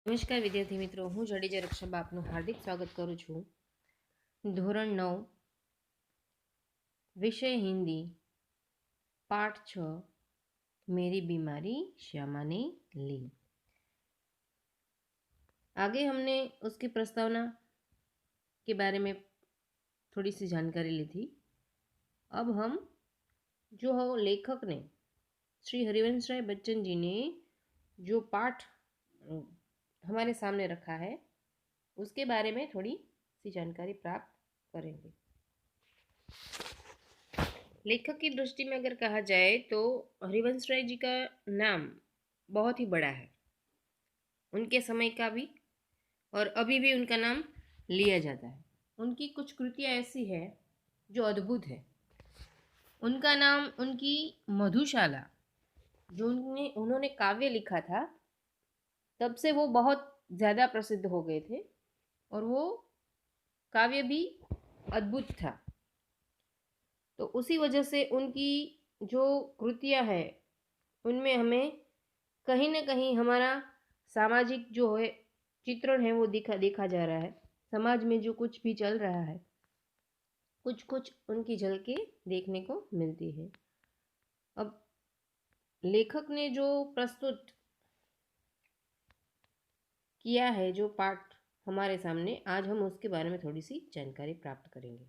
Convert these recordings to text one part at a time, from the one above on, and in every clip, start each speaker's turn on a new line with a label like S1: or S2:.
S1: નમસ્કાર વિદ્યાર્થી મિત્રો, હું જડેજા રક્ષાબા આપનું હાર્દિક સ્વાગત કરું છું. ધોરણ 9 विषय हिंदी पाठ 6 मेरी बीमारी श्यामा ने ली. आगे हमने उसकी प्रस्तावना के बारे में थोड़ी सी जानकारी ली थी. अब हम जो लेखक ने श्री हरिवंश राय बच्चन जी ने जो पाठ हमारे सामने रखा है उसके बारे में थोड़ी सी जानकारी प्राप्त करेंगे. लेखक की दृष्टि में अगर कहा जाए तो हरिवंश राय जी का नाम बहुत ही बड़ा है, उनके समय का भी और अभी भी उनका नाम लिया जाता है. उनकी कुछ कृतियाँ ऐसी है जो अद्भुत है. उनका नाम, उनकी मधुशाला जो उन्होंने काव्य लिखा था, तब से वो बहुत ज़्यादा प्रसिद्ध हो गए थे और वो काव्य भी अद्भुत था. तो उसी वजह से उनकी जो कृतियाँ हैं उनमें हमें कहीं ना कहीं हमारा सामाजिक जो है चित्रण है वो देखा जा रहा है. समाज में जो कुछ भी चल रहा है कुछ कुछ उनकी झलकें देखने को मिलती है. अब लेखक ने जो प्रस्तुत किया है, जो पाठ हमारे सामने, आज हम उसके बारे में थोड़ी सी जानकारी प्राप्त करेंगे.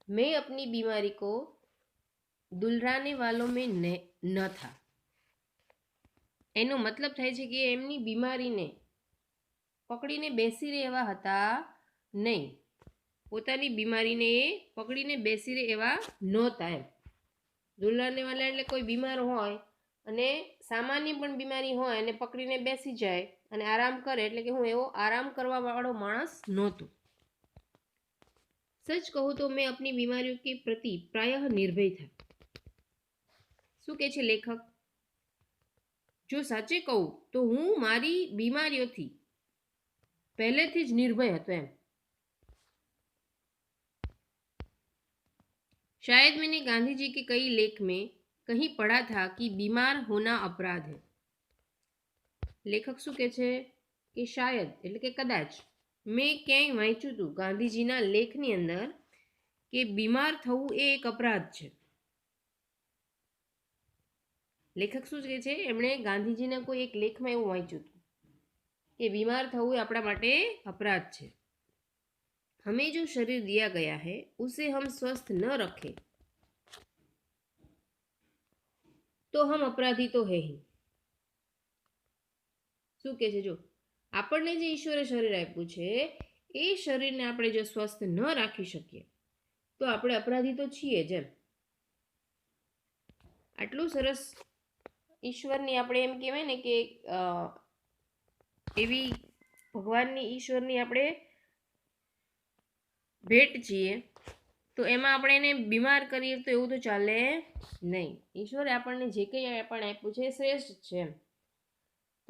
S1: मैं अपनी बीमारी को दुलराने वालों में न था. એનો મતલબ થાય છે કે એમની બીમારીને પકડીને બેસી રહેવા હતા નહીં. પોતાની બીમારીને એ પકડીને બેસી રહે એવા નહોતા. એમ દુલરાને વાલા એટલે કોઈ બીમાર હોય અને સામાન્ય પણ બીમારી હોય અને પકડીને બેસી જાય અને આરામ કરે, એટલે કે હું એવો આરામ કરવા વાળો માણસ નહોતો. सच कहूँ तो मैं अपनी बीमारियों के प्रति प्रायः निर्भय था. શું કહે છે લેખક? જો સાચે કહું તો હું મારી બીમારીઓથી પહેલેથી જ નિર્ભય હતો. એમ शायद मैंने गांधी जी के कई लेख में कहीं पढ़ा था कि बीमार होना अपराध है. લેખક શું કહે છે કે શાયદ એટલે કે કદાચ મેં ક્યાંય વાંચ્યું હતું ગાંધીજીના લેખની અંદર કે બીમાર થવું એ એક અપરાધ છે. લેખક શું કહે છે? એમણે ગાંધીજીના કોઈ એક લેખમાં એવું વાંચ્યું હતું કે बीमार થવું એ આપણા માટે अपराध છે. हमें जो शरीर दिया गया है उसे हम स्वस्थ न रखें तो हम अपराधी तो है ही. શું કહે છે? જો આપણને જે ઈશ્વરે શરીર આપ્યું છે એ શરીરને આપણે જો સ્વસ્થ ન રાખી શકીએ તો આપણે અપરાધી તો છીએ જ. એમ આટલું સરસ ઈશ્વરની આપણે એમ કહેવાય ને કે એવી ભગવાનની ઈશ્વરની આપણે ભેટ છીએ, તો એમાં આપણે એને બીમાર કરીએ તો એવું તો ચાલે નહીં. ઈશ્વરે આપણને જે કંઈ પણ આપ્યું છે એ શ્રેષ્ઠ છે. એમ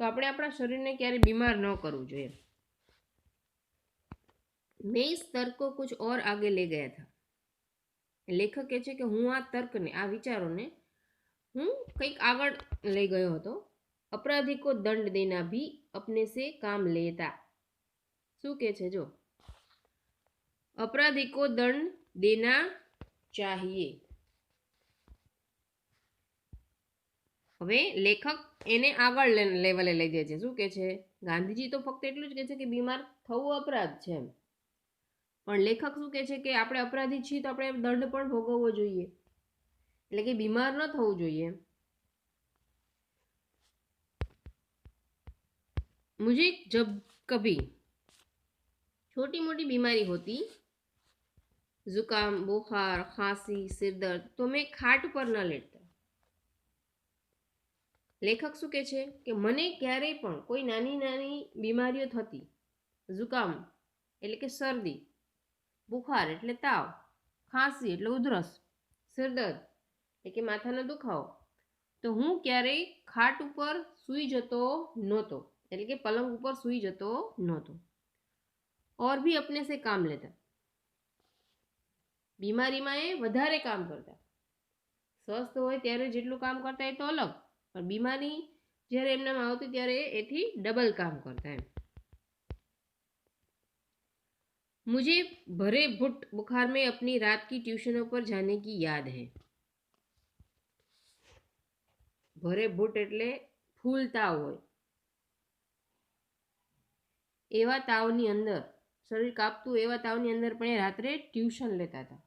S1: તો આપણે આપણા શરીરને ક્યારેય બીમાર ન કરવું જોઈએ. मैं इस तर्क को कुछ और आगे ले गया था. લેખક કહે છે કે હું આ તર્કને, આ વિચારોને હું કંઈક આગળ લઈ ગયો હતો. अपराधी को दंड देना भी अपने से काम लेता. શું કહે છે? જો अपराधी को दंड देना चाहिए. હવે લેખક એને આગળ લેવલે લઈ જાય છે. શું કહે છે? ગાંધીજી તો ફક્ત એટલું જ કહે છે કે બીમાર થવું અપરાધ છે. પણ લેખક શું કહે છે કે આપણે અપરાધી છીએ તો આપણે દંડ પણ ભોગવવો જોઈએ, એટલે કે બીમાર ન થવું જોઈએ. मुझे जब कभी छोटी मोटी बीमारी होती, जुकाम, बुखार, खांसी, सिर दर्द, तो मैं खाट पर न लेटता. લેખક શું કહે છે કે મને ક્યારેય પણ કોઈ નાની નાની બીમારીઓ થતી, जुकाम એટલે કે શરદી, બુખાર એટલે તાવ, ખાંસી એટલે ઉધરસ, સિરદર્દ એટલે કે માથાનો દુખાવો, તો હું ક્યારેય ખાટ ઉપર સૂઈ જતો નહોતો, એટલે કે પલંગ ઉપર સૂઈ જતો નહોતો. और भी अपने से काम लेता. બીમારીમાં એ વધારે કામ કરતા. સ્વસ્થ હોય ત્યારે જેટલું કામ કરતા એ તો અલગ, પણ બીમારી જ્યારે એમનામાં આવતી ત્યારે એથી ડબલ કામ કરતા એમ. मुझे भरे भुट बुखार में अपनी रात की ट्यूशनों पर जाने की याद है. ભરે ભૂટ એટલે ફૂલ તાવ હોય એવા તાવની અંદર, શરીર કાપતું એવા તાવની અંદર પણ એ રાત્રે ટ્યુશન લેતા હતા,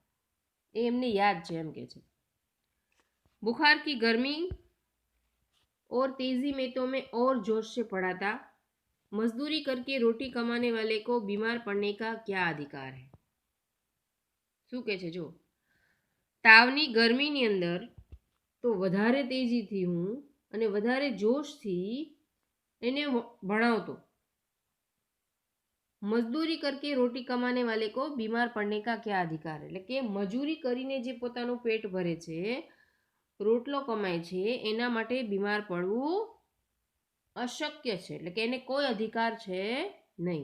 S1: એ એમને યાદ છે એમ કે છે. बुखार की गर्मी और तेजी में तो मैं और जोश से पढ़ा था. मजदूरी करके रोटी कमाने वाले को बीमार पड़ने का क्या अधिकार है. શું કે છે જો, તાવની ગરમીની અંદર તો વધારે તેજીથી હું અને વધારે જોશથી એને ભણાવતો. મજદૂરી કરકે રોટી કમાને વાલે કો બીમાર પડને કા ક્યા અધિકાર, એટલે કે મજૂરી કરીને જે પોતાનું પેટ ભરે છે, રોટલો કમાય છે, એના માટે બીમાર પડવું અશક્ય છે, એટલે કે એને કોઈ અધિકાર છે નહીં.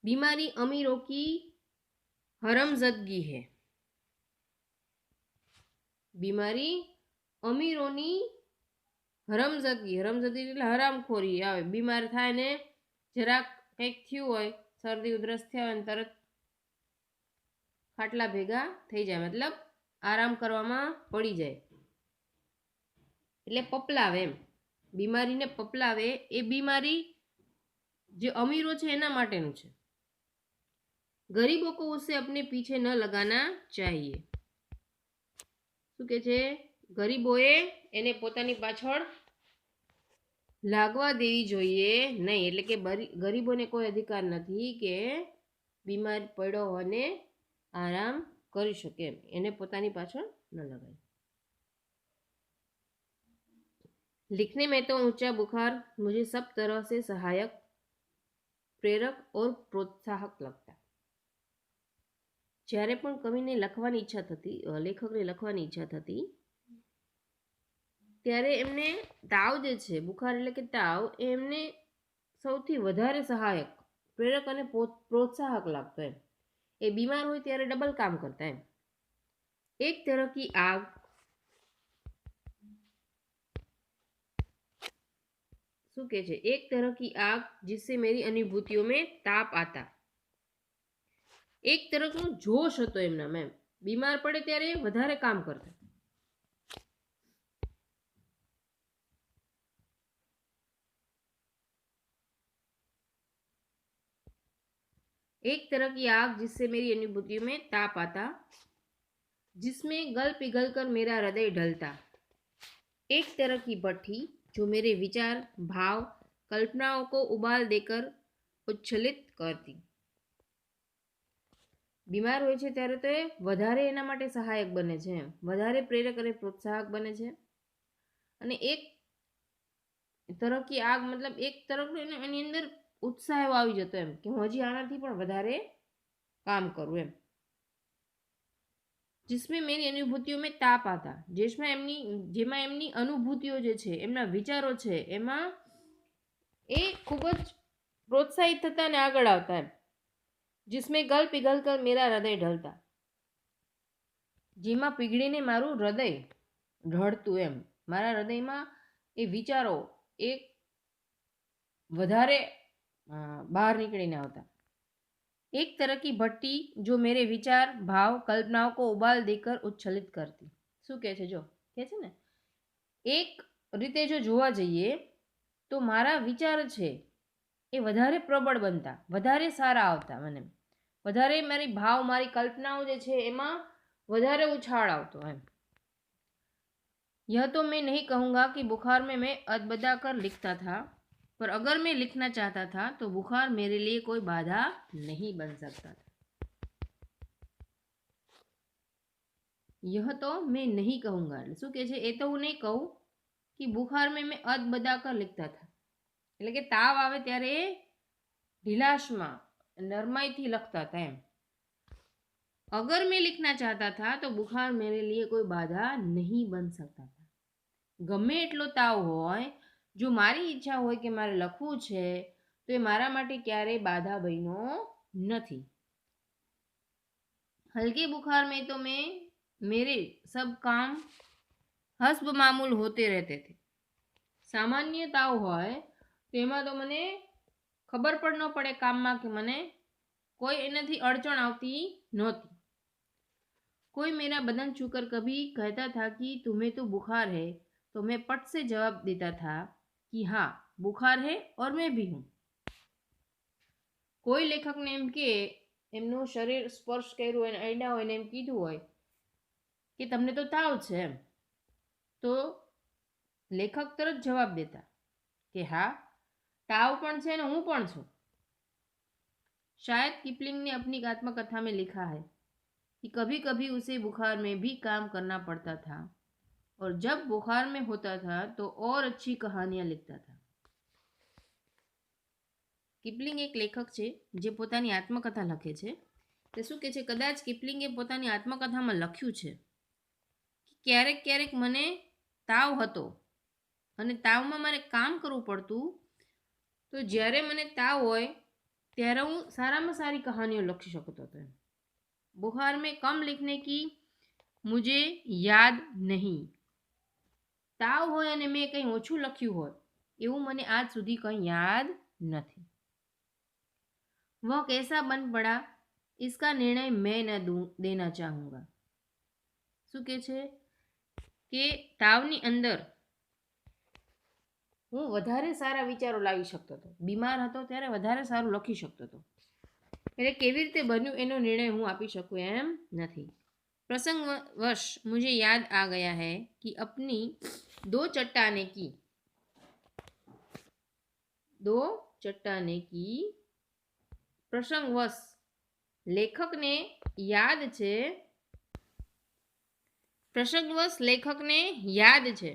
S1: બીમારી અમીરો કી હરમઝદગી હૈ. બીમારી અમીરોની હરમઝદગી, હરમઝદગી એટલે હરામખોરી આવે. બીમાર થાય ને જરાક કંઈક થયું હોય, શરદી ઉધરસ થયા હોય ને તરત ખાટલા ભેગા થઈ જાય, મતલબ આરામ કરવામાં પડી જાય, એટલે પપલાવે એમ. બીમારીને પપલાવે એ બીમારી જે અમીરો છે એના માટેનું છે. ગરીબો કો ઉસે અપને પીછે ન લગાના ચાહીએ. શું કે છે, ગરીબોએ એને પોતાની પાછળ લાગવા દેવી જોઈએ નહીં, એટલે કે ગરીબોને કોઈ અધિકાર નથી કે બીમાર પડ્યો અને આરામ કરી શકે એમ, એને પોતાની પાછળ ન લગાય. लिखने में तो ऊंचा बुखार मुझे सब तरह से सहायक, प्रेरक और प्रोत्साहक लगता. જ્યારે પણ કવિને લખવાની ઈચ્છા થતી, લેખકને લખવાની ઈચ્છા થતી, ત્યારે એમને તાવ જે છે, બુખાર એટલે કે તાવ, એમને સૌથી વધારે સહાયક, પ્રેરક અને પ્રોત્સાહક લાગતો એમ. એ બીમાર હોય ત્યારે ડબલ કામ કરતા એમ. એક तरह की आग, શું કે છે, એક तरह की आग जिससे मेरी अनुभूतियों में ताप आता. એક તરફનો જોશ હતો એમનામાં એમ, બીમાર પડે ત્યારે વધારે કામ કરતા. एक तरह की आग जिससे मेरी अनुभूतियों में ताप आता, जिसमें गल पिघल कर मेरा हृदय ढलता. एक तरह की भट्टी जो मेरे विचार, भाव, कल्पनाओं को उबाल देकर उच्छलित करती. બીમાર હોય છે ત્યારે તો એ વધારે એના માટે સહાયક બને છે એમ, વધારે પ્રેરક અને પ્રોત્સાહક બને છે. અને એક તરફી આગ મતલબ એક તરફ એની અંદર ઉત્સાહ એવો આવી જતો એમ કે હું હજી આનાથી પણ વધારે કામ કરું એમ. जिसमें मेरी अनुभूतियों में ताप आता, જેમાં એમની અનુભૂતિઓ જે છે, એમના વિચારો છે, એમાં એ ખૂબ જ પ્રોત્સાહિત થતા અને આગળ આવતા એમ. जिसमें गल पिघल कर मेरा हृदय ढलता, જેમાં પીગળીને મારું હૃદય ઢળતું એમ, મારા હૃદયમાં એ વિચારો એ વધારે બહાર નીકળીને આવતા. एक तरह की भट्टी जो मेरे विचार, भाव, कल्पनाओं को उबाल देकर उच्छलित करती. શું કહે છે જો, કહે છે ને, એક રીતે જો જોવા જઈએ તો મારા વિચાર છે એ વધારે પ્રબળ બનતા, વધારે સારા આવતા, મને વધારે મારી ભાવ, મારી કલ્પનાઓ જે છે એમાં વધારે ઉછાળ આવતો એમ. यह तो मैं नहीं कहूँगा कि बुखार में मैं अदबदा कर लिखता था, पर अगर मैं लिखना चाहता था तो बुखार मेरे लिए कोई बाधा नहीं बन सकता था. यह तो मैं नहीं कहूँगा, શું કે છે, એ તો હું નહીં કહું કે બુખાર મેં મેં અદબદા કર लिखता था, એટલે કે તાવ આવે ત્યારે ઢીલાશમાં નરમાઈથી લખતા હતા એમ. अगर मैं लिखना चाहता था तो बुखार मेरे लिए कोई बाधा नहीं बन सकता था. ગમે એટલો તાવ હોય, જો મારી ઈચ્છા હોય કે મારે લખવું છે તો એ મારા માટે ક્યારેય બાધા બન્યો નથી. हल्के बुखार में तो मेरे सब काम हस्ब मामूल होते रहते थे. સામાન્ય તાવ હોય તો એમાં તો મને ખબર પણ ન પડે કામમાં કે મને કોઈ એનાથી અડચણ આવતી નહોતી. कोई मेरा बदन छूकर कभी कहता था कि तुम्हें तो बुखार है, तो मैं पट से जवाब देता था कि हाँ बुखार है और मैं भी हूँ. કોઈ લેખકને એમ કે એમનું શરીર સ્પર્શ કર્યું હોય, અડ્યા હોય ને એમ કીધું હોય કે તમને તો તાવ છે એમ, તો લેખક તરત જવાબ દેતા કે हाँ ताव पण છે ને હું પણ છું. शायद किपलिंग ने अपनी आत्मकथा में लिखा है कि कभी कभी उसे बुखार में भी काम करना पड़ता था और जब बुखार में होता था तो और अच्छी कहानियां लिखता था. કિપલિંગ એક લેખક છે જે પોતાની આત્મકથા લખે છે. તે શું કહે છે, કદાચ કિપલિંગે પોતાની આત્મકથામાં લખ્યું છે કે ક્યારેક ક્યારેક મને તાવ હતો અને તાવમાં મારે કામ કરવું પડતું, તો જ્યારે મને તાવ હોય ત્યારે હું સારામાં સારી કહાનીઓ લખી શકતો હતો. बुखार में कम लिखने की मुझे याद नहीं. તાવ હોય અને મેં કંઈ ઓછું લખ્યું હોય એવું મને આજ સુધી કંઈ યાદ નથી. वह कैसा बन पड़ा इसका निर्णय मैं न देना चाहूँगा. શું કહે છે કે તાવની અંદર હું વધારે સારા વિચારો લાવી શકતો હતો, બીમાર હતો ત્યારે વધારે સારું લખી શકતો હતો, એટલે કેવી રીતે બન્યું એનો નિર્ણય હું આપી શકું એમ નથી. प्रसंगवश मुझे याद आ गया है कि अपनी दो चट्टाने की प्रसंगवश लेखकने याद છે પ્રસંગવશ લેખકને યાદ છે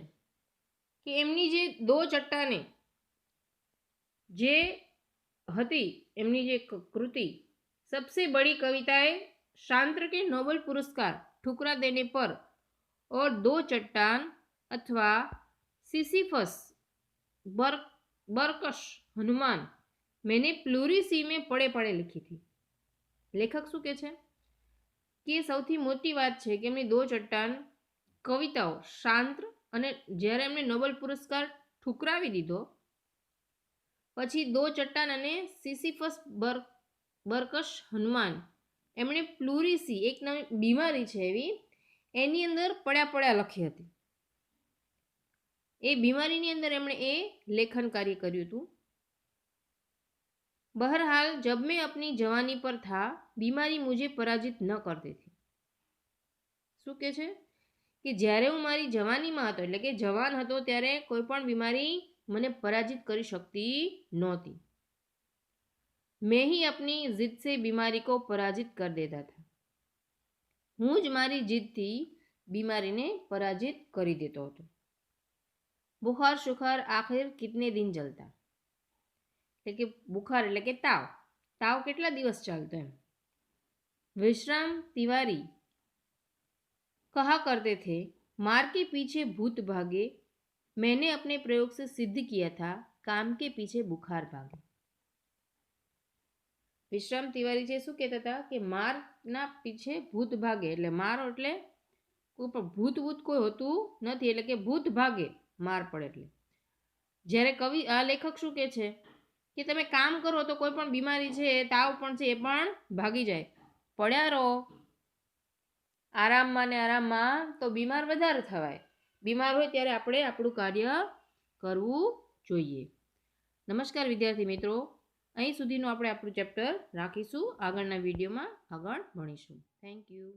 S1: કે એમની જે દો ચટ્ટાને જે હતી, એમની જે કૃતિ सबसे बड़ी कविताएं शांत्र के नोबेल पुरस्कार ठुकरा देने पर और दो चट्टान अथवा सिसिफस बरकश हनुमान मैंने प्लूरी सी में पड़े पड़े लिखी थी. લેખક શું કહે છે કે સૌથી મોટી વાત છે કે એમની દો ચટ્ટાન કવિતાઓ શાંત્ર અને જ્યારે એમને નોબેલ પુરસ્કાર ઠુકરાવી દીધો પછી દો ચટ્ટાન અને સિસિફસ બરકશ હનુમાન એમણે પ્લુરીસી એક નવી બીમારી છે એવી એની અંદર પડ્યા પડ્યા લખી હતી. એ બીમારીની અંદર એમણે એ લેખન કાર્ય કર્યું હતું. बहरहाल जब मैं अपनी जवानी पर था बीमारी मुझे पराजित न करती थी. શું કહે છે કે જ્યારે હું મારી જવાનીમાં હતો એટલે કે જવાન હતો ત્યારે કોઈ પણ બીમારી મને પરાજિત કરી શકતી નહોતી. मैं ही अपनी जिद से बीमारी को पराजित कर देता था. હું જ મારી જીદથી બીમારીને પરાજિત કરી દેતો હતો. बुखार शुखार आखिर कितने दिन चलता. એટલે કે બુખાર એટલે કે તાવ કેટલા દિવસ ચાલતો એમ. विश्राम तिवारी कहा करते थे मार के पीछे भूत भागे, मैंने अपने प्रयोग से सिद्ध किया था काम के पीछे बुखार भागे. વિશ્રામ તિવારી છે શું કહેતા હતા કે મારના પીછે ભૂત ભાગે, એટલે માર એટલે કોઈ પણ ભૂત કોઈ હોતું નથી, એટલે કે ભૂત ભાગે માર પડે. એટલે જ્યારે કવિ આ લેખક શું કહે છે કે તમે કામ કરો તો કોઈ પણ બીમારી છે, તાવ પણ છે, એ પણ ભાગી જાય. પડ્યા રહો આરામમાં ને આરામમાં તો બીમાર વધારે થવાય. બીમાર હોય ત્યારે આપણે આપણું કાર્ય કરવું જોઈએ. નમસ્કાર વિદ્યાર્થી મિત્રો, અહીં સુધીનું આપણે આપણું ચેપ્ટર રાખીશું. આગળના વિડીયોમાં આગળ ભણીશું. Thank you.